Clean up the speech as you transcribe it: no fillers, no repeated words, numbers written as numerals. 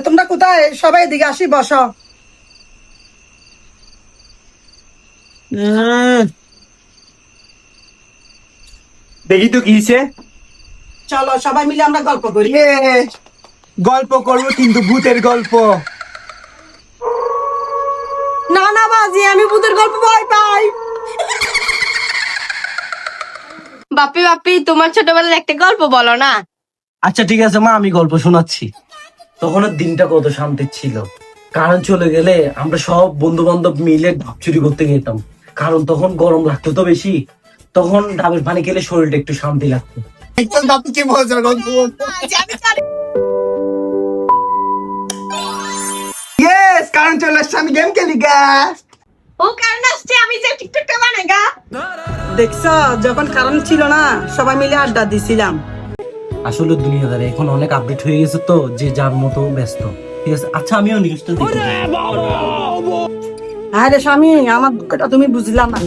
তোমরা কোথায়? সবাই এদিকে আসি, বসো। দেখি তো কি হইছে। চলো সবাই মিলে আমরা গল্প করি। গল্প করবো কিন্তু ভূতের গল্প। না না বাজি, আমি ভূতের গল্প ভয় পাই। বাপি বাপি, তোমার ছোটবেলার একটা গল্প বলো না। আচ্ছা ঠিক আছে মা, আমি গল্প শোনাচ্ছি। তখনের দিনটা কত শান্তির ছিল। কারেন্ট চলে গেলে আমরা সব বন্ধু বান্ধব মিলে ডাব চুরি করতে যেতাম। কারণ তখন গরম লাগতো তো বেশি, তখন ডাবের পানি খেলে শরীরটা একটু শান্তি লাগতো। বাপু কি মজার গল্প। ইয়েস, কারণ চলে আসছে, আমি গেম খেলি গা। ও কারণ আসছে, আমি যে টিকটকটা বানাই গা। দেখছো, যখন কারেন্ট ছিল না সবাই মিলে আড্ডা দিছিলাম। আসলে দুনিয়াদারে এখন অনেক আপডেট হয়ে গেছে তো, যে যার মতো ব্যস্ত। ঠিক আছে, আচ্ছা আমিও নিউজটা দেখি। আরে স্বামী, আমার দুঃখটা তুমি বুঝলাম না।